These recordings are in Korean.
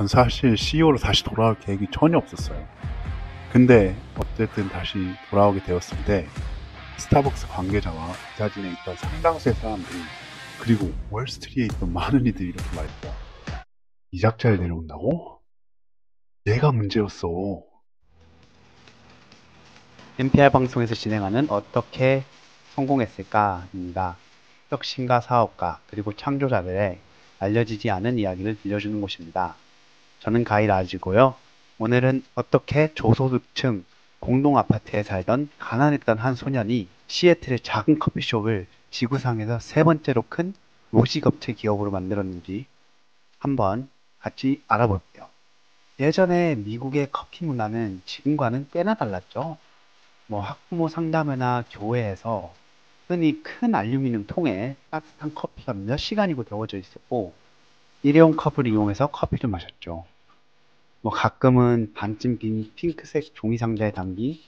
전 사실 CEO로 다시 돌아올 계획이 전혀 없었어요. 근데 어쨌든 다시 돌아오게 되었을 때 스타벅스 관계자와 이사진에 있던 상당수의 사람들이, 그리고 월스트리트에 있던 많은 이들이 이렇게 말했죠. 이작자를 내려온다고? 얘가 문제였어. NPR 방송에서 진행하는 어떻게 성공했을까입니다. 혁신가 사업가 그리고 창조자들의 알려지지 않은 이야기를 들려주는 곳입니다. 저는 가이 라지고요. 오늘은 어떻게 저소득층 공동 아파트에 살던 가난했던 한 소년이 시애틀의 작은 커피숍을 지구상에서 세 번째로 큰 요식업체 기업으로 만들었는지 한번 같이 알아볼게요. 예전에 미국의 커피 문화는 지금과는 꽤나 달랐죠. 학부모 상담회나 교회에서 흔히 큰 알루미늄 통에 따뜻한 커피가 몇 시간이고 데워져 있었고, 일회용 컵을 이용해서 커피를 마셨죠. 가끔은 반쯤 빈 핑크색 종이 상자에 담긴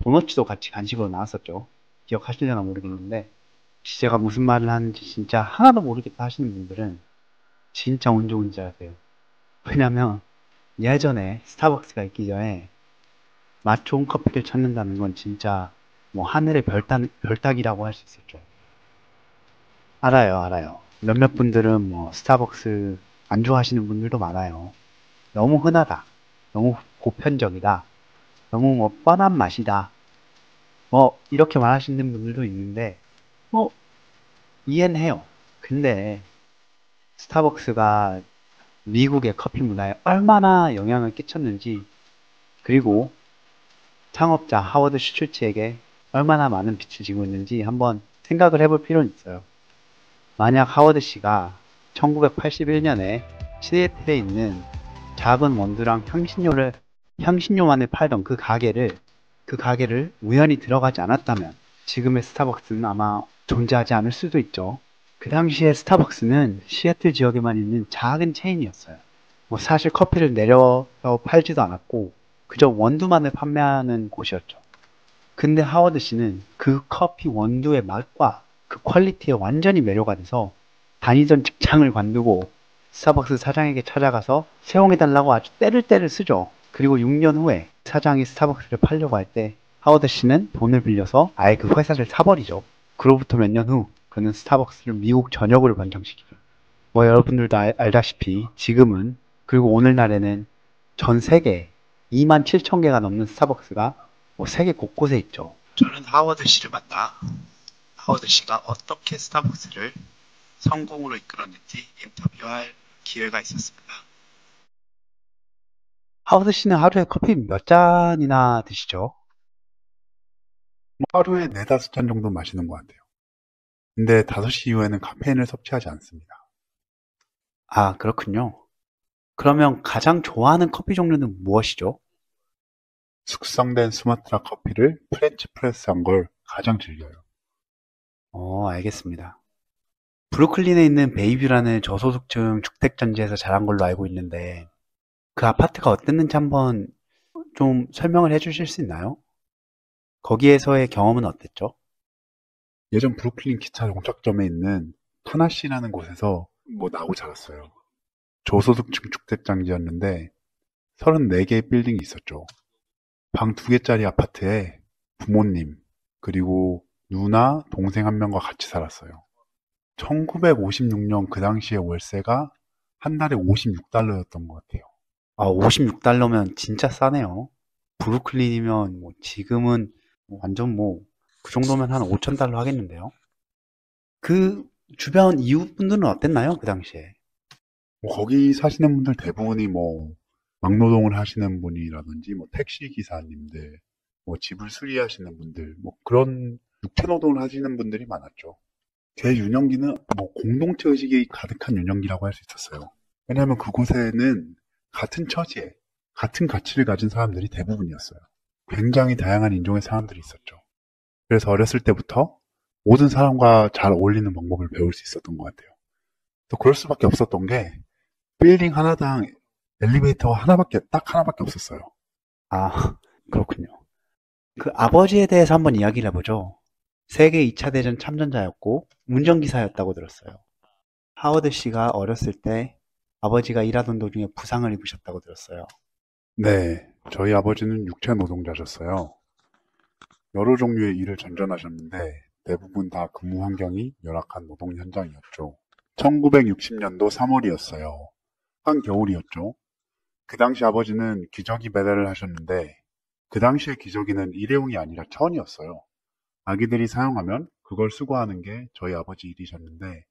도너츠도 같이 간식으로 나왔었죠. 기억하시려나 모르겠는데, 혹시 제가 무슨 말을 하는지 진짜 하나도 모르겠다 하시는 분들은 진짜 운 좋은 줄 아세요. 왜냐면 예전에 스타벅스가 있기 전에 맛 좋은 커피를 찾는다는 건 진짜 하늘의 별따기라고 할 수 있었죠. 알아요, 알아요. 몇몇 분들은 스타벅스 안 좋아하시는 분들도 많아요. 너무 흔하다. 너무 보편적이다. 너무 뻔한 맛이다. 이렇게 말하시는 분들도 있는데, 뭐, 이해는 해요. 근데 스타벅스가 미국의 커피 문화에 얼마나 영향을 끼쳤는지, 그리고 창업자 하워드 슈출츠에게 얼마나 많은 빚을 지고 있는지 한번 생각을 해볼 필요는 있어요. 만약 하워드 씨가 1981년에 시애틀에 있는 작은 원두랑 향신료만을 팔던 그 가게를 우연히 들어가지 않았다면 지금의 스타벅스는 아마 존재하지 않을 수도 있죠. 그 당시에 스타벅스는 시애틀 지역에만 있는 작은 체인이었어요. 사실 커피를 내려서 팔지도 않았고 그저 원두만을 판매하는 곳이었죠. 근데 하워드 씨는 그 커피 원두의 맛과 그 퀄리티에 완전히 매료가 돼서 다니던 직장을 관두고 스타벅스 사장에게 찾아가서 세용해달라고 아주 떼를 떼를 쓰죠. 그리고 6년 후에 사장이 스타벅스를 팔려고 할 때 하워드 씨는 돈을 빌려서 아예 그 회사를 사버리죠. 그로부터 몇 년 후 그는 스타벅스를 미국 전역으로 번창시키죠. 여러분들도 알다시피 지금은, 그리고 오늘날에는 전 세계 2만 7천 개가 넘는 스타벅스가 세계 곳곳에 있죠. 저는 하워드 씨를 만나 하워드 씨가 어떻게 스타벅스를 성공으로 이끌었는지 인터뷰할 기회가 있었습니다. 하워드 씨는 하루에 커피 몇 잔이나 드시죠? 하루에 4-5잔 정도 마시는 것 같아요. 근데 5시 이후에는 카페인을 섭취하지 않습니다. 아, 그렇군요. 그러면 가장 좋아하는 커피 종류는 무엇이죠? 숙성된 수마트라 커피를 프렌치 프레스한 걸 가장 즐겨요. 알겠습니다. 브루클린에 있는 베이뷰라는 저소득층 주택단지에서 자란 걸로 알고 있는데 그 아파트가 어땠는지 한번 좀 설명을 해주실 수 있나요? 거기에서의 경험은 어땠죠? 예전 브루클린 기차 종착점에 있는 타나시라는 곳에서 나고 자랐어요. 저소득층 주택단지였는데 34개의 빌딩이 있었죠. 방 2개짜리 아파트에 부모님, 그리고 누나, 동생 한 명과 같이 살았어요. 1956년 그 당시에 월세가 한 달에 $56였던 것 같아요. 56달러면 진짜 싸네요. 브루클린이면 지금은 완전 그 정도면 한 5,000달러 하겠는데요. 그 주변 이웃 분들은 어땠나요? 그 당시에. 거기 사시는 분들 대부분이 막노동을 하시는 분이라든지 택시 기사님들, 집을 수리하시는 분들, 그런 육체노동을 하시는 분들이 많았죠. 제 유년기는 공동체 의식이 가득한 유년기라고 할 수 있었어요. 왜냐하면 그곳에는 같은 처지에 같은 가치를 가진 사람들이 대부분이었어요. 굉장히 다양한 인종의 사람들이 있었죠. 그래서 어렸을 때부터 모든 사람과 잘 어울리는 방법을 배울 수 있었던 것 같아요. 또 그럴 수밖에 없었던 게 빌딩 하나당 엘리베이터가 딱 하나밖에 없었어요. 아, 그렇군요. 그 아버지에 대해서 한번 이야기를 해보죠. 세계 2차 대전 참전자였고 운전기사였다고 들었어요. 하워드 씨가 어렸을 때 아버지가 일하던 도중에 부상을 입으셨다고 들었어요. 네, 저희 아버지는 육체 노동자셨어요. 여러 종류의 일을 전전하셨는데 대부분 다 근무 환경이 열악한 노동 현장이었죠. 1960년도 3월이었어요. 한겨울이었죠. 그 당시 아버지는 기저귀 배달을 하셨는데 그 당시의 기저귀는 일회용이 아니라 천이었어요. 아기들이 사용하면 그걸 수거하는 게 저희 아버지 일이셨는데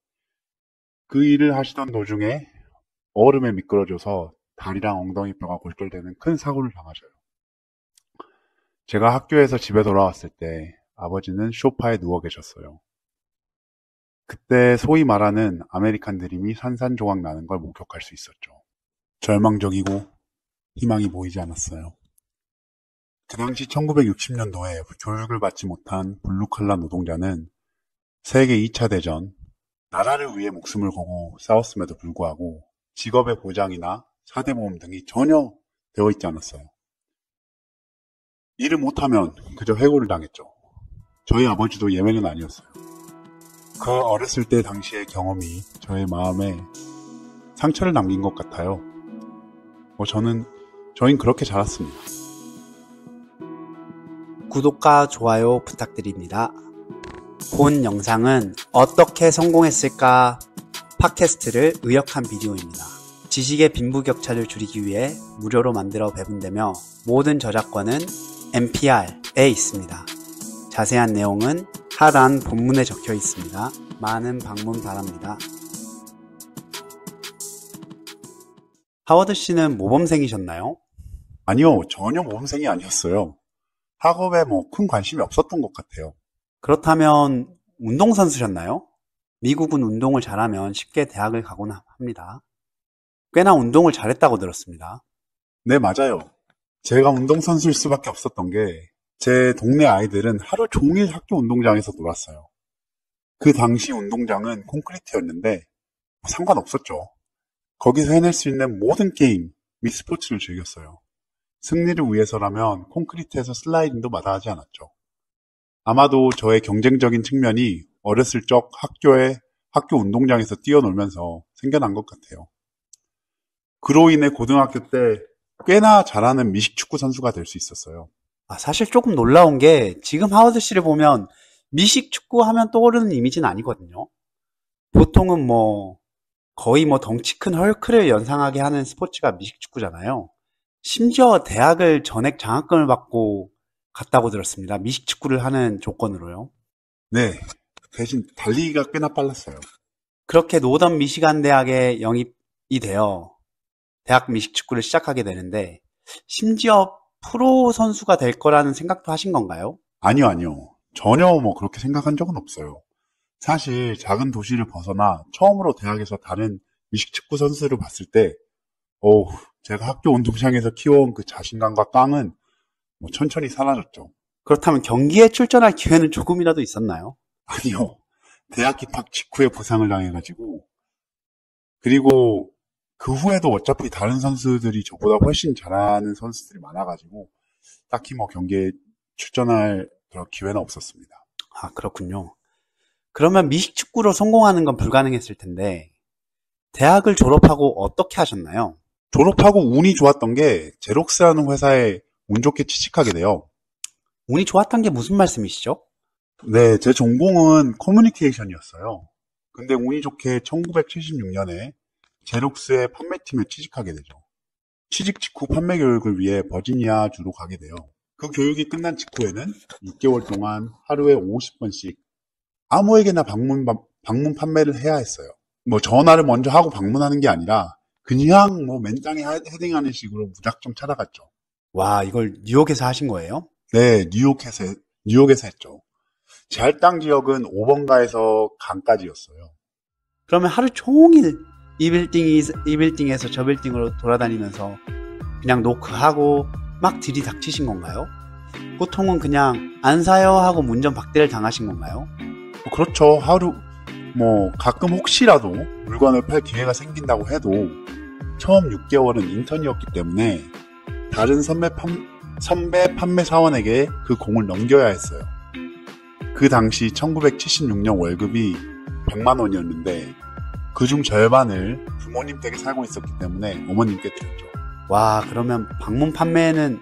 그 일을 하시던 도중에 얼음에 미끄러져서 다리랑 엉덩이뼈가 골절되는 큰 사고를 당하셔요. 제가 학교에서 집에 돌아왔을 때 아버지는 소파에 누워 계셨어요. 그때 소위 말하는 아메리칸 드림이 산산조각 나는 걸 목격할 수 있었죠. 절망적이고 희망이 보이지 않았어요. 그 당시 1960년도에 교육을 받지 못한 블루칼라 노동자는 세계 2차 대전, 나라를 위해 목숨을 걸고 싸웠음에도 불구하고 직업의 보장이나 사대보험 등이 전혀 되어 있지 않았어요. 일을 못하면 그저 해고를 당했죠. 저희 아버지도 예외는 아니었어요. 그 어렸을 때 당시의 경험이 저의 마음에 상처를 남긴 것 같아요. 저희는 그렇게 자랐습니다. 구독과 좋아요 부탁드립니다. 본 영상은 어떻게 성공했을까 팟캐스트를 의역한 비디오입니다. 지식의 빈부격차를 줄이기 위해 무료로 만들어 배분되며 모든 저작권은 NPR에 있습니다. 자세한 내용은 하단 본문에 적혀 있습니다. 많은 방문 바랍니다. 하워드 씨는 모범생이셨나요? 아니요, 전혀 모범생이 아니었어요. 학업에 큰 관심이 없었던 것 같아요. 그렇다면 운동선수셨나요? 미국은 운동을 잘하면 쉽게 대학을 가곤 합니다. 꽤나 운동을 잘했다고 들었습니다. 네, 맞아요. 제가 운동선수일 수밖에 없었던 게 제 동네 아이들은 하루 종일 학교 운동장에서 놀았어요. 그 당시 운동장은 콘크리트였는데 상관없었죠. 거기서 해낼 수 있는 모든 게임 및 스포츠를 즐겼어요. 승리를 위해서라면 콘크리트에서 슬라이딩도 마다하지 않았죠. 아마도 저의 경쟁적인 측면이 어렸을 적 학교 운동장에서 뛰어놀면서 생겨난 것 같아요. 그로 인해 고등학교 때 꽤나 잘하는 미식축구 선수가 될 수 있었어요. 사실 조금 놀라운 게 지금 하워드 씨를 보면 미식축구 하면 떠오르는 이미지는 아니거든요. 보통은 거의 덩치 큰 헐크를 연상하게 하는 스포츠가 미식축구잖아요. 심지어 대학을 전액 장학금을 받고 갔다고 들었습니다. 미식축구를 하는 조건으로요. 네, 대신 달리기가 꽤나 빨랐어요. 그렇게 노던 미시간 대학에 영입이 되어 대학 미식축구를 시작하게 되는데 심지어 프로 선수가 될 거라는 생각도 하신 건가요? 아니요. 전혀 그렇게 생각한 적은 없어요. 사실 작은 도시를 벗어나 처음으로 대학에서 다른 미식축구 선수를 봤을 때 제가 학교 운동장에서 키워온 그 자신감과 깡은 천천히 사라졌죠. 그렇다면 경기에 출전할 기회는 조금이라도 있었나요? 아니요. 대학 입학 직후에 부상을 당해가지고 그리고 그 후에도 어차피 다른 선수들이 저보다 훨씬 잘하는 선수들이 많아가지고 딱히 경기에 출전할 그런 기회는 없었습니다. 그렇군요. 그러면 미식축구로 성공하는 건 불가능했을 텐데 대학을 졸업하고 어떻게 하셨나요? 졸업하고 운이 좋았던 게 제록스라는 회사에 운 좋게 취직하게 돼요. 운이 좋았던 게 무슨 말씀이시죠? 네, 제 전공은 커뮤니케이션이었어요. 근데 운이 좋게 1976년에 제록스의 판매팀에 취직하게 되죠. 취직 직후 판매 교육을 위해 버지니아주로 가게 돼요. 그 교육이 끝난 직후에는 6개월 동안 하루에 50번씩 아무에게나 방문 판매를 해야 했어요. 전화를 먼저 하고 방문하는 게 아니라 그냥 맨땅에 헤딩하는 식으로 무작정 찾아갔죠. 와, 이걸 뉴욕에서 하신 거예요? 네, 뉴욕에서 했죠. 제 할당 지역은 5번가에서 강까지였어요. 그러면 하루 종일 이 빌딩에서 저 빌딩으로 돌아다니면서 그냥 노크하고 막 들이닥치신 건가요? 보통은 그냥 안 사요 하고 문전 박대를 당하신 건가요? 그렇죠. 하루 가끔 혹시라도 물건을 팔 기회가 생긴다고 해도 처음 6개월은 인턴이었기 때문에 다른 선배 판매 사원에게 그 공을 넘겨야 했어요. 그 당시 1976년 월급이 100만 원이었는데 그중 절반을 부모님 댁에 살고 있었기 때문에 어머님께 드렸죠. 와, 그러면 방문 판매는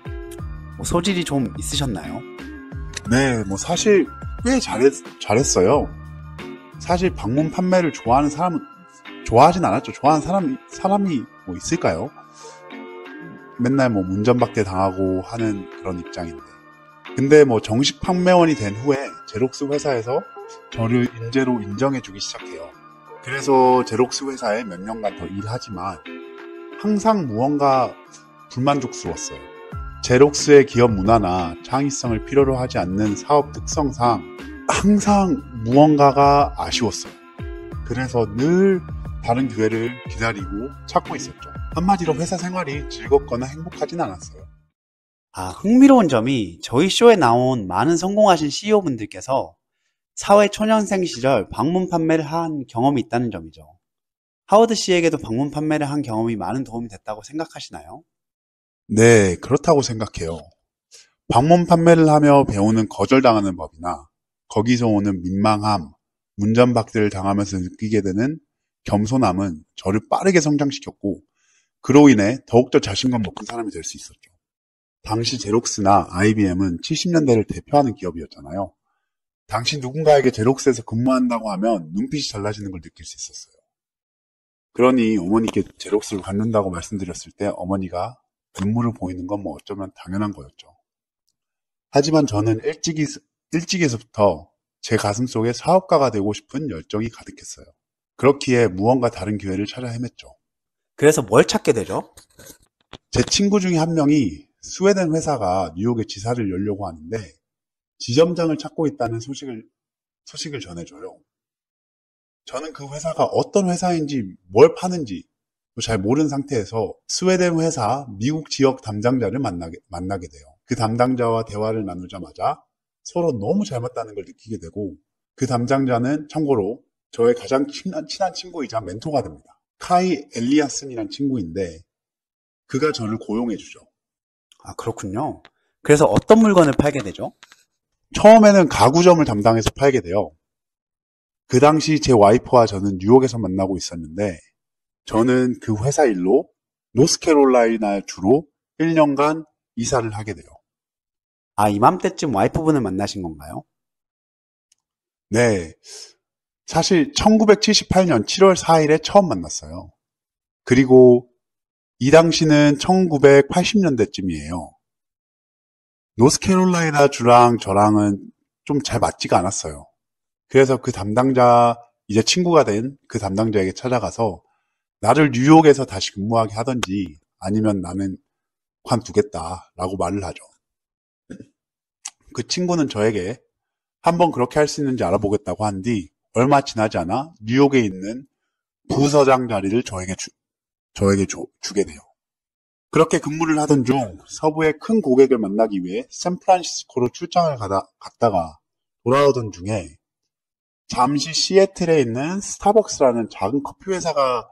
뭐 소질이 좀 있으셨나요? 네, 뭐 사실 꽤 잘했어요. 사실 방문 판매를 좋아하는 사람은 좋아하진 않았죠. 좋아하는 사람이 뭐 있을까요? 맨날 뭐 문전박대 당하고 하는 그런 입장인데. 근데 뭐 정식 판매원이 된 후에 제록스 회사에서 저를 인재로 인정해주기 시작해요. 그래서 제록스 회사에 몇 년간 더 일하지만 항상 무언가 불만족스러웠어요. 제록스의 기업 문화나 창의성을 필요로 하지 않는 사업 특성상 항상 무언가가 아쉬웠어요. 그래서 늘 다른 기회를 기다리고 찾고 있었죠. 한마디로 회사 생활이 즐겁거나 행복하진 않았어요. 아, 흥미로운 점이 저희 쇼에 나온 많은 성공하신 CEO분들께서 사회 초년생 시절 방문 판매를 한 경험이 있다는 점이죠. 하워드 씨에게도 방문 판매를 한 경험이 많은 도움이 됐다고 생각하시나요? 네, 그렇다고 생각해요. 방문 판매를 하며 배우는 거절당하는 법이나 거기서 오는 민망함, 문전박대를 당하면서 느끼게 되는 겸손함은 저를 빠르게 성장시켰고 그로 인해 더욱더 자신감 높은 사람이 될 수 있었죠. 당시 제록스나 IBM은 70년대를 대표하는 기업이었잖아요. 당시 누군가에게 제록스에서 근무한다고 하면 눈빛이 달라지는 걸 느낄 수 있었어요. 그러니 어머니께 제록스를 갖는다고 말씀드렸을 때 어머니가 눈물을 보이는 건 뭐 어쩌면 당연한 거였죠. 하지만 저는 일찍에서부터 제 가슴속에 사업가가 되고 싶은 열정이 가득했어요. 그렇기에 무언가 다른 기회를 찾아 헤맸죠. 그래서 뭘 찾게 되죠? 제 친구 중에 한 명이 스웨덴 회사가 뉴욕에 지사를 열려고 하는데 지점장을 찾고 있다는 소식을 전해줘요. 저는 그 회사가 어떤 회사인지 뭘 파는지 잘 모르는 상태에서 스웨덴 회사 미국 지역 담당자를 만나게 돼요. 그 담당자와 대화를 나누자마자 서로 너무 잘 맞다는 걸 느끼게 되고 그 담당자는 참고로 저의 가장 친한 친구이자 멘토가 됩니다. 카이 엘리아슨이란 친구인데 그가 저를 고용해주죠. 아, 그렇군요. 그래서 어떤 물건을 팔게 되죠? 처음에는 가구점을 담당해서 팔게 돼요. 그 당시 제 와이프와 저는 뉴욕에서 만나고 있었는데 저는 그 회사 일로 노스캐롤라이나 주로 1년간 이사를 하게 돼요. 아, 이맘때쯤 와이프분을 만나신 건가요? 네, 사실 1978년 7월 4일에 처음 만났어요. 그리고 이 당시는 1980년대쯤이에요. 노스캐롤라이나 주랑 저랑은 좀 잘 맞지가 않았어요. 그래서 그 담당자, 이제 친구가 된 그 담당자에게 찾아가서 나를 뉴욕에서 다시 근무하게 하던지 아니면 나는 관두겠다라고 말을 하죠. 그 친구는 저에게 한번 그렇게 할 수 있는지 알아보겠다고 한 뒤 얼마 지나지 않아 뉴욕에 있는 부서장 자리를 저에게 주게 돼요. 그렇게 근무를 하던 중 서부의 큰 고객을 만나기 위해 샌프란시스코로 출장을 갔다가 돌아오던 중에 잠시 시애틀에 있는 스타벅스라는 작은 커피 회사가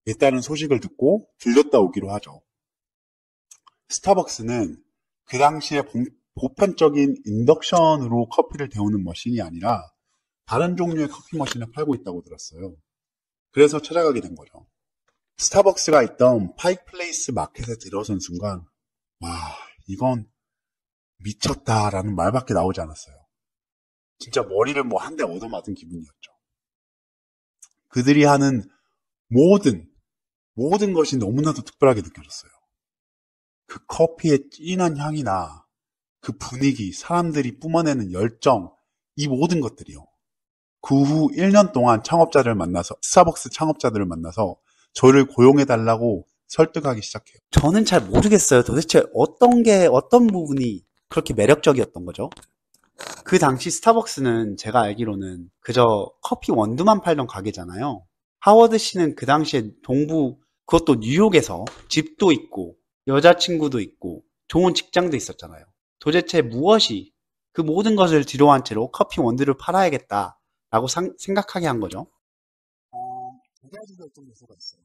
있다는 소식을 듣고 들렸다 오기로 하죠. 스타벅스는 그 당시에 보편적인 인덕션으로 커피를 데우는 머신이 아니라 다른 종류의 커피 머신을 팔고 있다고 들었어요. 그래서 찾아가게 된 거죠. 스타벅스가 있던 파이크 플레이스 마켓에 들어선 순간 와, 이건 미쳤다라는 말밖에 나오지 않았어요. 진짜 머리를 뭐 한 대 얻어맞은 기분이었죠. 그들이 하는 모든 것이 너무나도 특별하게 느껴졌어요. 그 커피의 진한 향이나 그 분위기, 사람들이 뿜어내는 열정, 이 모든 것들이요. 그 후 1년 동안 스타벅스 창업자들을 만나서 저를 고용해달라고 설득하기 시작해요. 저는 잘 모르겠어요. 도대체 어떤 부분이 그렇게 매력적이었던 거죠? 그 당시 스타벅스는 제가 알기로는 그저 커피 원두만 팔던 가게잖아요. 하워드 씨는 그 당시에 그것도 뉴욕에서 집도 있고, 여자친구도 있고, 좋은 직장도 있었잖아요. 도대체 무엇이 그 모든 것을 뒤로한 채로 커피 원두를 팔아야겠다라고 생각하게 한 거죠? 두 가지 결정 요소가 있어요.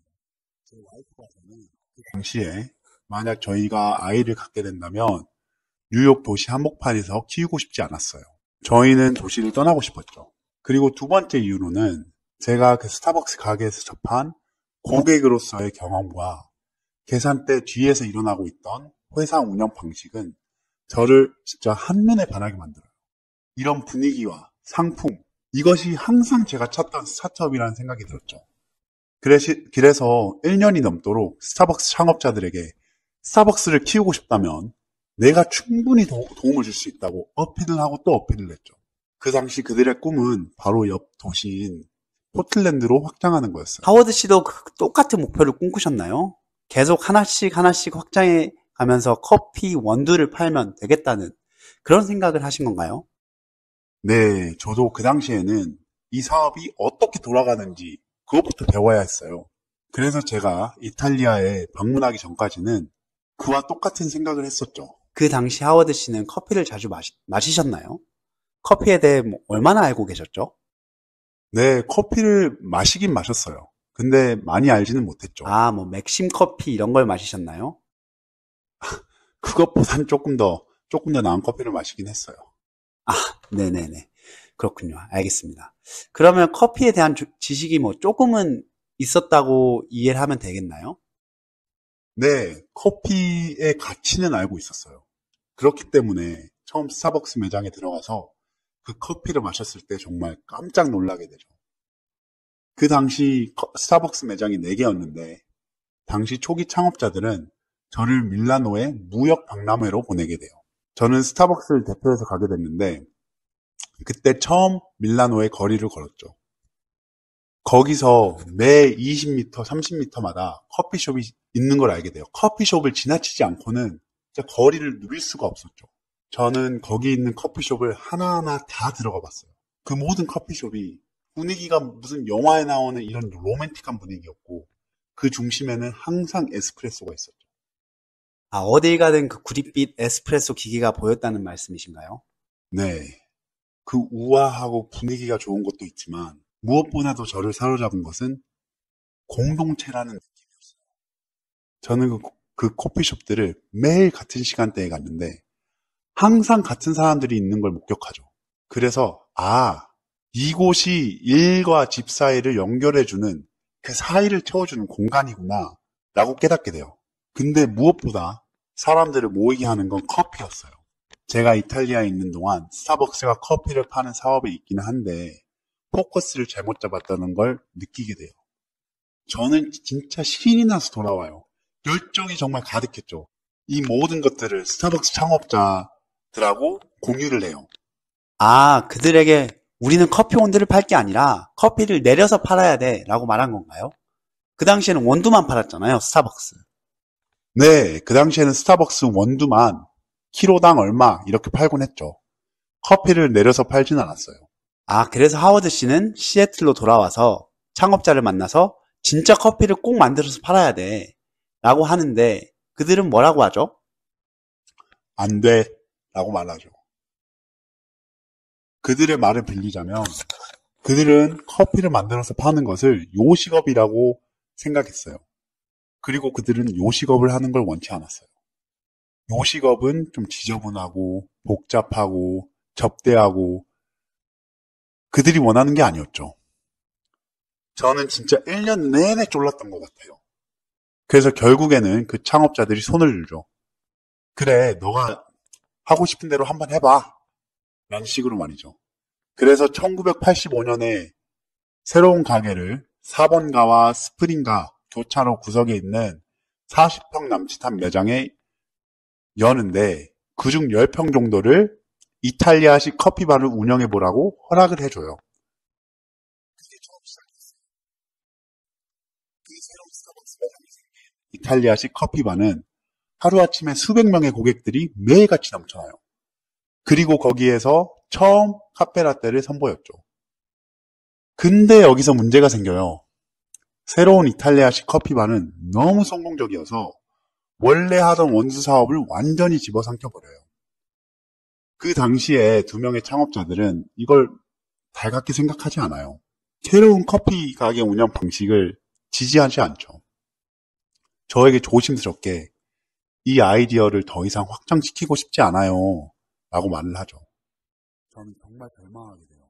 제 와이프가 저는 그 당시에 만약 저희가 아이를 갖게 된다면 뉴욕 도시 한복판에서 키우고 싶지 않았어요. 저희는 도시를 떠나고 싶었죠. 그리고 두 번째 이유로는 제가 그 스타벅스 가게에서 접한 고객으로서의 경험과 계산대 뒤에서 일어나고 있던 회사 운영 방식은 저를 진짜 한눈에 반하게 만들어요. 이런 분위기와 상품, 이것이 항상 제가 찾던 스타트업이라는 생각이 들었죠. 그래서 1년이 넘도록 스타벅스 창업자들에게 스타벅스를 키우고 싶다면 내가 충분히 도움을 줄 수 있다고 어필을 하고 또 어필을 했죠. 그 당시 그들의 꿈은 바로 옆 도시인 포틀랜드로 확장하는 거였어요. 하워드 씨도 똑같은 목표를 꿈꾸셨나요? 계속 하나씩 확장해 가면서 커피 원두를 팔면 되겠다는 그런 생각을 하신 건가요? 네, 저도 그 당시에는 이 사업이 어떻게 돌아가는지 그것부터 배워야 했어요. 그래서 제가 이탈리아에 방문하기 전까지는 그와 똑같은 생각을 했었죠. 그 당시 하워드 씨는 커피를 자주 마시셨나요? 커피에 대해 얼마나 알고 계셨죠? 네, 커피를 마시긴 마셨어요. 근데 많이 알지는 못했죠. 맥심 커피 이런 걸 마시셨나요? 그것보단 조금 더 나은 커피를 마시긴 했어요. 네네네. 그렇군요. 알겠습니다. 그러면 커피에 대한 지식이 조금은 있었다고 이해를 하면 되겠나요? 네, 커피의 가치는 알고 있었어요. 그렇기 때문에 처음 스타벅스 매장에 들어가서 그 커피를 마셨을 때 정말 깜짝 놀라게 되죠. 그 당시 스타벅스 매장이 4개였는데 당시 초기 창업자들은 저를 밀라노의 무역 박람회로 보내게 돼요. 저는 스타벅스를 대표해서 가게 됐는데 그때 처음 밀라노의 거리를 걸었죠. 거기서 매 20m, 30m마다 커피숍이 있는 걸 알게 돼요. 커피숍을 지나치지 않고는 진짜 거리를 누릴 수가 없었죠. 저는 거기 있는 커피숍을 하나하나 다 들어가 봤어요. 그 모든 커피숍이 분위기가 무슨 영화에 나오는 이런 로맨틱한 분위기였고 그 중심에는 항상 에스프레소가 있었죠. 어딜 가든 그 구릿빛 에스프레소 기계가 보였다는 말씀이신가요? 네. 그 우아하고 분위기가 좋은 것도 있지만 무엇보다도 저를 사로잡은 것은 공동체라는 느낌이었어요. 저는 그 커피숍들을 매일 같은 시간대에 갔는데 항상 같은 사람들이 있는 걸 목격하죠. 그래서 이곳이 일과 집 사이를 연결해주는 그 사이를 채워주는 공간이구나 라고 깨닫게 돼요. 근데 무엇보다 사람들을 모이게 하는 건 커피였어요. 제가 이탈리아에 있는 동안 스타벅스가 커피를 파는 사업에 있기는 한데 포커스를 잘못 잡았다는 걸 느끼게 돼요. 저는 진짜 신이 나서 돌아와요. 열정이 정말 가득했죠. 이 모든 것들을 스타벅스 창업자들하고 공유를 해요. 그들에게 우리는 커피 원두를 팔 게 아니라 커피를 내려서 팔아야 돼 라고 말한 건가요? 그 당시에는 원두만 팔았잖아요, 스타벅스. 네, 그 당시에는 스타벅스 원두만 키로당 얼마 이렇게 팔곤 했죠. 커피를 내려서 팔진 않았어요. 그래서 하워드 씨는 시애틀로 돌아와서 창업자를 만나서 진짜 커피를 꼭 만들어서 팔아야 돼 라고 하는데 그들은 뭐라고 하죠? 안 돼 라고 말하죠. 그들의 말을 빌리자면 그들은 커피를 만들어서 파는 것을 요식업이라고 생각했어요. 그리고 그들은 요식업을 하는 걸 원치 않았어요. 요식업은 좀 지저분하고 복잡하고 접대하고 그들이 원하는 게 아니었죠. 저는 진짜 1년 내내 쫄랐던 것 같아요. 그래서 결국에는 그 창업자들이 손을 들죠. 그래, 너가 하고 싶은 대로 한번 해봐. 라는 식으로 말이죠. 그래서 1985년에 새로운 가게를 4번가와 스프링가 교차로 구석에 있는 40평 남짓한 매장에 여는데 그중 10평 정도를 이탈리아식 커피바를 운영해보라고 허락을 해줘요. 그게 처음 시작했어요. 그 새로운 스타벅스 매장이 생긴 이탈리아식 커피바는 하루아침에 수백 명의 고객들이 매일같이 넘쳐나요. 그리고 거기에서 처음 카페라떼를 선보였죠. 근데 여기서 문제가 생겨요. 새로운 이탈리아식 커피바는 너무 성공적이어서 원래 하던 원두 사업을 완전히 집어삼켜버려요. 그 당시에 2명의 창업자들은 이걸 달갑게 생각하지 않아요. 새로운 커피 가게 운영 방식을 지지하지 않죠. 저에게 조심스럽게 이 아이디어를 더 이상 확장시키고 싶지 않아요. 라고 말을 하죠. 저는 정말 절망하게 돼요.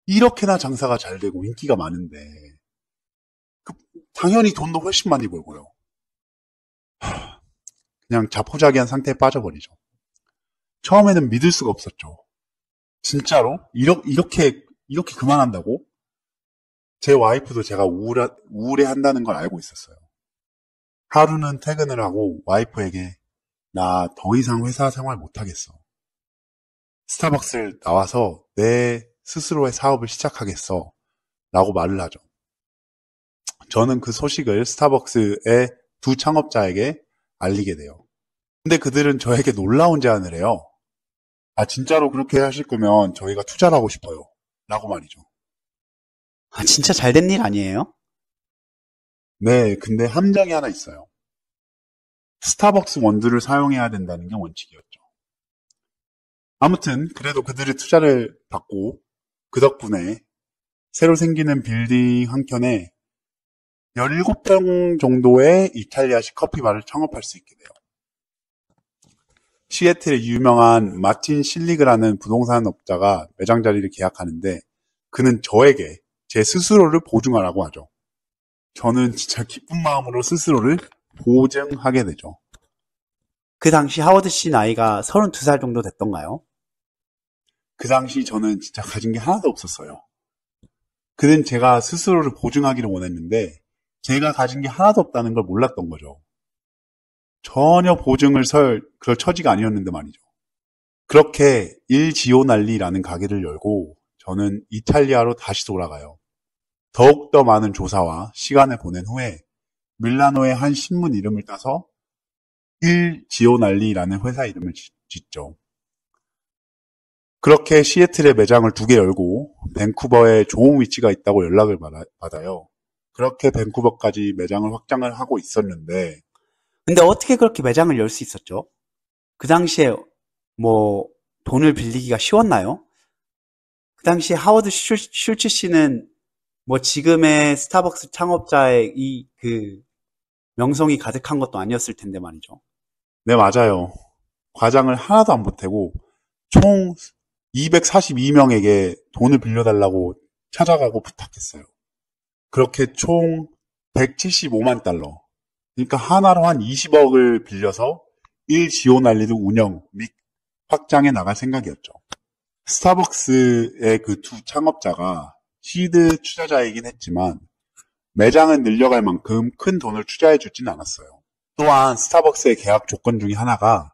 이렇게나 장사가 잘 되고 인기가 많은데 당연히 돈도 훨씬 많이 벌고요. 그냥 자포자기한 상태에 빠져버리죠. 처음에는 믿을 수가 없었죠. 진짜로? 이렇게 그만한다고? 제 와이프도 제가 우울해한다는 걸 알고 있었어요. 하루는 퇴근을 하고 와이프에게 나 더 이상 회사 생활 못하겠어. 스타벅스를 나와서 내 스스로의 사업을 시작하겠어. 라고 말을 하죠. 저는 그 소식을 스타벅스의 두 창업자에게 알리게 돼요. 근데 그들은 저에게 놀라운 제안을 해요. 아, 진짜로 그렇게 하실 거면 저희가 투자를 하고 싶어요. 라고 말이죠. 아, 진짜 잘 된 일 아니에요? 네, 근데 함정이 하나 있어요. 스타벅스 원두를 사용해야 된다는 게 원칙이었죠. 아무튼 그래도 그들의 투자를 받고 그 덕분에 새로 생기는 빌딩 한 켠에 17병 정도의 이탈리아식 커피바를 창업할 수 있게 돼요. 시애틀의 유명한 마틴 실리그라는 부동산 업자가 매장 자리를 계약하는데 그는 저에게 제 스스로를 보증하라고 하죠. 저는 진짜 기쁜 마음으로 스스로를 보증하게 되죠. 그 당시 하워드 씨 나이가 32살 정도 됐던가요? 그 당시 저는 진짜 가진 게 하나도 없었어요. 그는 제가 스스로를 보증하기를 원했는데 제가 가진 게 하나도 없다는 걸 몰랐던 거죠. 전혀 보증을 그럴 처지가 아니었는데 말이죠. 그렇게 일지오날리라는 가게를 열고 저는 이탈리아로 다시 돌아가요. 더욱더 많은 조사와 시간을 보낸 후에 밀라노의 한 신문 이름을 따서 일지오날리라는 회사 이름을 짓죠. 그렇게 시애틀에 매장을 2개 열고 밴쿠버에 좋은 위치가 있다고 연락을 받아요. 그렇게 밴쿠버까지 매장을 확장을 하고 있었는데 근데 어떻게 그렇게 매장을 열 수 있었죠? 그 당시에 뭐 돈을 빌리기가 쉬웠나요? 그 당시에 하워드 슐츠 씨는 뭐 지금의 스타벅스 창업자의 그 명성이 가득한 것도 아니었을 텐데 말이죠. 네, 맞아요. 과장을 하나도 안 보태고 총 242명에게 돈을 빌려달라고 찾아가고 부탁했어요. 그렇게 총 175만 달러. 그러니까 하나로 한 20억을 빌려서 일지오날리를 운영 및 확장해 나갈 생각이었죠. 스타벅스의 그 두 창업자가 시드 투자자이긴 했지만 매장은 늘려갈 만큼 큰 돈을 투자해 주진 않았어요. 또한 스타벅스의 계약 조건 중에 하나가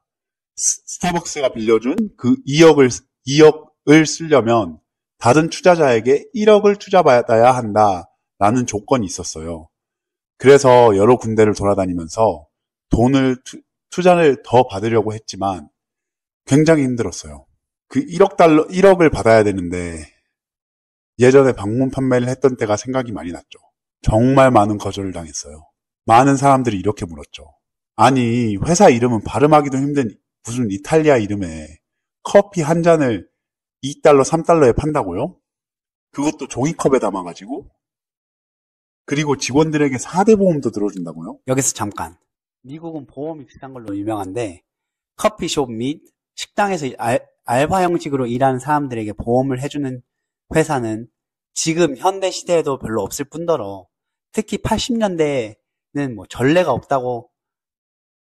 스타벅스가 빌려준 그 2억을 쓰려면 다른 투자자에게 1억을 투자받아야 한다라는 조건이 있었어요. 그래서 여러 군데를 돌아다니면서 투자를 더 받으려고 했지만 굉장히 힘들었어요. 그 1억을 받아야 되는데 예전에 방문 판매를 했던 때가 생각이 많이 났죠. 정말 많은 거절을 당했어요. 많은 사람들이 이렇게 물었죠. 아니, 회사 이름은 발음하기도 힘든 무슨 이탈리아 이름에 커피 한 잔을 2달러, 3달러에 판다고요? 그것도 종이컵에 담아가지고? 그리고 직원들에게 4대 보험도 들어준다고요? 여기서 잠깐. 미국은 보험이 비싼 걸로 유명한데 커피숍 및 식당에서 알바 형식으로 일하는 사람들에게 보험을 해주는 회사는 지금 현대 시대에도 별로 없을 뿐더러 특히 80년대에는 뭐 전례가 없다고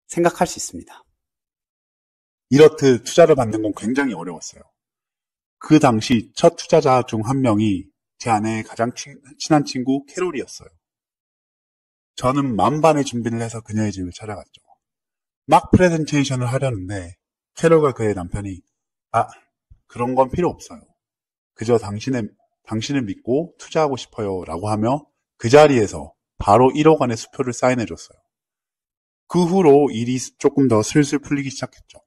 생각할 수 있습니다. 이렇듯 투자를 받는 건 굉장히 어려웠어요. 그 당시 첫 투자자 중 한 명이 제 아내의 가장 친한 친구 캐롤이었어요. 저는 만반의 준비를 해서 그녀의 집을 찾아갔죠. 막 프레젠테이션을 하려는데 캐롤과 그의 남편이 그런 건 필요 없어요. 그저 당신을 믿고 투자하고 싶어요 라고 하며 그 자리에서 바로 1억 원의 수표를 사인해줬어요. 그 후로 일이 조금 더 슬슬 풀리기 시작했죠.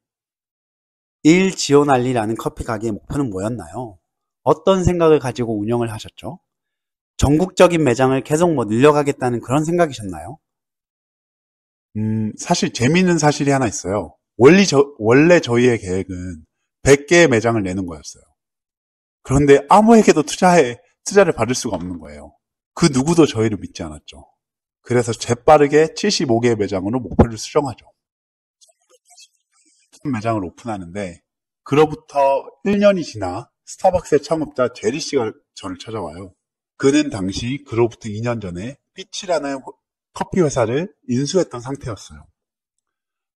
일지오날리라는 커피 가게의 목표는 뭐였나요? 어떤 생각을 가지고 운영을 하셨죠? 전국적인 매장을 계속 늘려가겠다는 그런 생각이셨나요? 사실 재미있는 사실이 하나 있어요. 원래 저희의 계획은 100개의 매장을 내는 거였어요. 그런데 아무에게도 투자를 받을 수가 없는 거예요. 그 누구도 저희를 믿지 않았죠. 그래서 재빠르게 75개의 매장으로 목표를 수정하죠. 매장을 오픈하는데 그로부터 1년이 지나 스타벅스의 창업자 제리 씨가 저를 찾아와요. 그는 당시 그로부터 2년 전에 피치라는 커피 회사를 인수했던 상태였어요.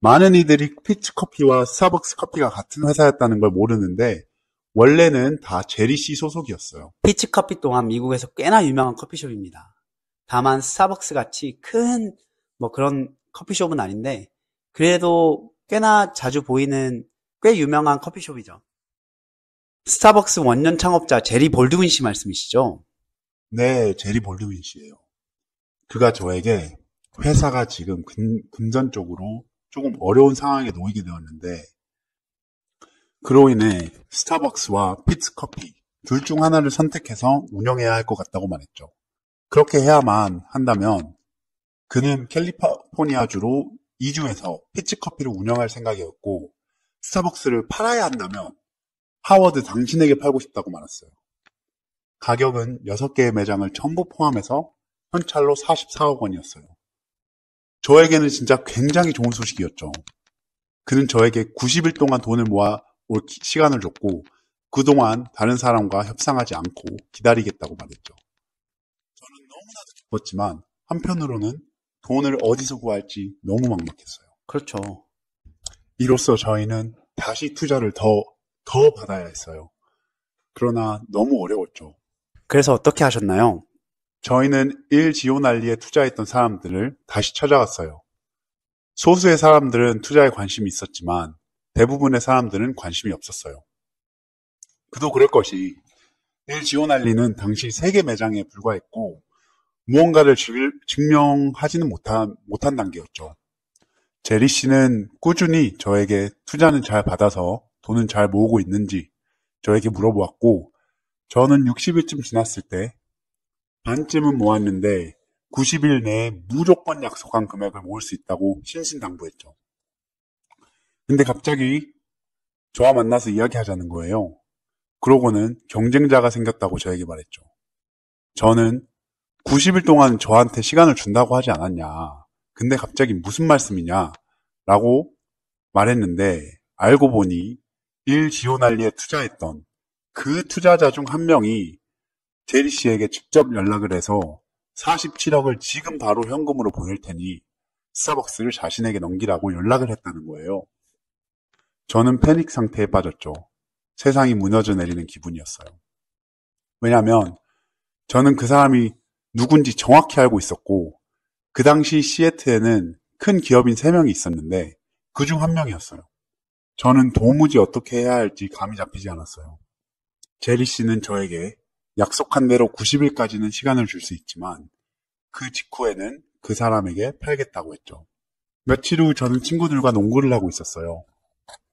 많은 이들이 피치 커피와 스타벅스 커피가 같은 회사였다는 걸 모르는데 원래는 다 제리씨 소속이었어요. 피치 커피 또한 미국에서 꽤나 유명한 커피숍입니다. 다만 스타벅스 같이 큰 그런 커피숍은 아닌데 그래도 꽤나 자주 보이는 꽤 유명한 커피숍이죠. 스타벅스 원년 창업자 제리 볼드윈 씨 말씀이시죠? 네, 제리 볼드윈 씨예요. 그가 저에게 회사가 지금 금전적으로 조금 어려운 상황에 놓이게 되었는데 그로 인해 스타벅스와 피츠커피 둘 중 하나를 선택해서 운영해야 할 것 같다고 말했죠. 그렇게 해야만 한다면 그는 캘리포니아주로 이주해서 피츠커피를 운영할 생각이었고 스타벅스를 팔아야 한다면 하워드 당신에게 팔고 싶다고 말했어요. 가격은 6개의 매장을 전부 포함해서 현찰로 44억 원이었어요. 저에게는 진짜 굉장히 좋은 소식이었죠. 그는 저에게 90일 동안 돈을 모아 올 시간을 줬고 그동안 다른 사람과 협상하지 않고 기다리겠다고 말했죠. 저는 너무나도 기뻤지만 한편으로는 돈을 어디서 구할지 너무 막막했어요. 그렇죠. 이로써 저희는 다시 투자를 더 받아야 했어요. 그러나 너무 어려웠죠. 그래서 어떻게 하셨나요? 저희는 일 지오날리에 투자했던 사람들을 다시 찾아갔어요. 소수의 사람들은 투자에 관심이 있었지만 대부분의 사람들은 관심이 없었어요. 그도 그럴 것이 일 지오날리는 당시 3개 매장에 불과했고 무언가를 증명하지는 못한 단계였죠. 제리 씨는 꾸준히 저에게 투자는 잘 받아서 돈은 잘 모으고 있는지 저에게 물어보았고 저는 60일쯤 지났을 때 반쯤은 모았는데 90일 내에 무조건 약속한 금액을 모을 수 있다고 신신당부했죠. 근데 갑자기 저와 만나서 이야기하자는 거예요. 그러고는 경쟁자가 생겼다고 저에게 말했죠. 저는 90일 동안 저한테 시간을 준다고 하지 않았냐. 근데 갑자기 무슨 말씀이냐? 라고 말했는데 알고 보니 일 지오날리에 투자했던 그 투자자 중 한 명이 제리 씨에게 직접 연락을 해서 47억을 지금 바로 현금으로 보낼 테니 스타벅스를 자신에게 넘기라고 연락을 했다는 거예요. 저는 패닉 상태에 빠졌죠. 세상이 무너져 내리는 기분이었어요. 왜냐하면 저는 그 사람이 누군지 정확히 알고 있었고 그 당시 시애틀에는 큰 기업인 3명이 있었는데 그중 한 명이었어요. 저는 도무지 어떻게 해야 할지 감이 잡히지 않았어요. 제리 씨는 저에게 약속한 대로 90일까지는 시간을 줄 수 있지만 그 직후에는 그 사람에게 팔겠다고 했죠. 며칠 후 저는 친구들과 농구를 하고 있었어요.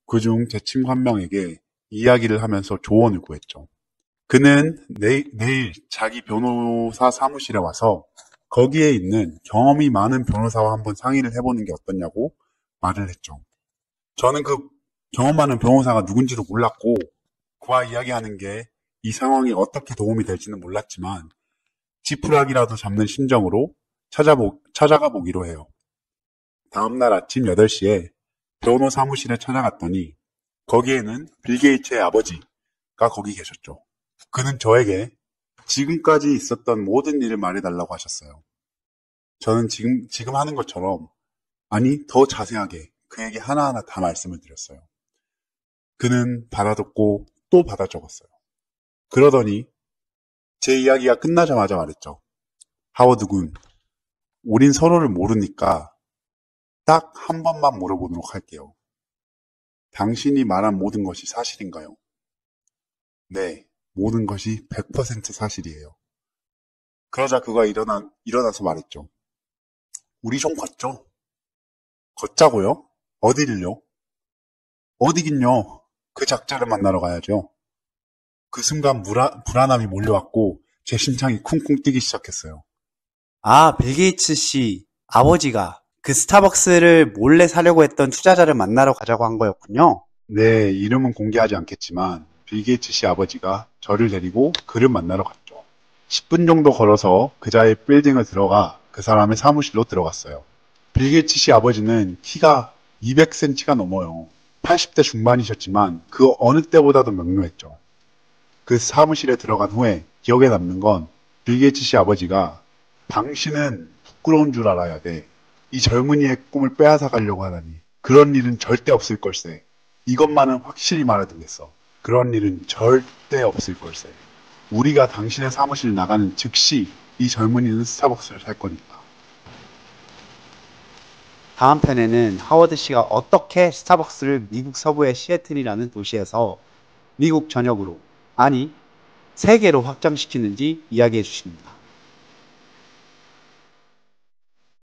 그중 제 친구 한 명에게 이야기를 하면서 조언을 구했죠. 그는 내일 자기 변호사 사무실에 와서 거기에 있는 경험이 많은 변호사와 한번 상의를 해보는 게 어떠냐고 말을 했죠. 저는 그 경험 많은 변호사가 누군지도 몰랐고 그와 이야기하는 게 이 상황이 어떻게 도움이 될지는 몰랐지만 지푸라기라도 잡는 심정으로 찾아가 보기로 해요. 다음날 아침 8시에 변호 사무실에 찾아갔더니 거기에는 빌 게이츠의 아버지가 거기 계셨죠. 그는 저에게 지금까지 있었던 모든 일을 말해달라고 하셨어요. 저는 지금 하는 것처럼 아니 더 자세하게 그에게 하나하나 다 말씀을 드렸어요. 그는 받아듣고 또 받아 적었어요. 그러더니 제 이야기가 끝나자마자 말했죠. 하워드 군, 우린 서로를 모르니까 딱 한 번만 물어보도록 할게요. 당신이 말한 모든 것이 사실인가요? 네, 모든 것이 100% 사실이에요. 그러자 그가 일어나서 말했죠. 우리 좀 걷죠? 걷자고요? 어디를요? 어디긴요? 그 작자를 만나러 가야죠. 그 순간 불안함이 몰려왔고 제 심장이 쿵쿵 뛰기 시작했어요. 아, 빌 게이츠 씨 아버지가 그 스타벅스를 몰래 사려고 했던 투자자를 만나러 가자고 한 거였군요. 네, 이름은 공개하지 않겠지만 빌 게이츠 씨 아버지가 저를 데리고 그를 만나러 갔죠. 10분 정도 걸어서 그자의 빌딩을 들어가 그 사람의 사무실로 들어갔어요. 빌 게이츠 씨 아버지는 키가 200cm가 넘어요. 80대 중반이셨지만 그 어느 때보다도 명료했죠. 그 사무실에 들어간 후에 기억에 남는 건 빌 게이츠 씨 아버지가 당신은 부끄러운 줄 알아야 돼. 이 젊은이의 꿈을 빼앗아 가려고 하다니. 그런 일은 절대 없을 걸세. 이것만은 확실히 말해두겠어. 그런 일은 절대 없을 걸세. 우리가 당신의 사무실 나가는 즉시 이 젊은이는 스타벅스를 살 거니까. 다음 편에는 하워드 씨가 어떻게 스타벅스를 미국 서부의 시애틀이라는 도시에서 미국 전역으로, 아니 세계로 확장시키는지 이야기해 주십니다.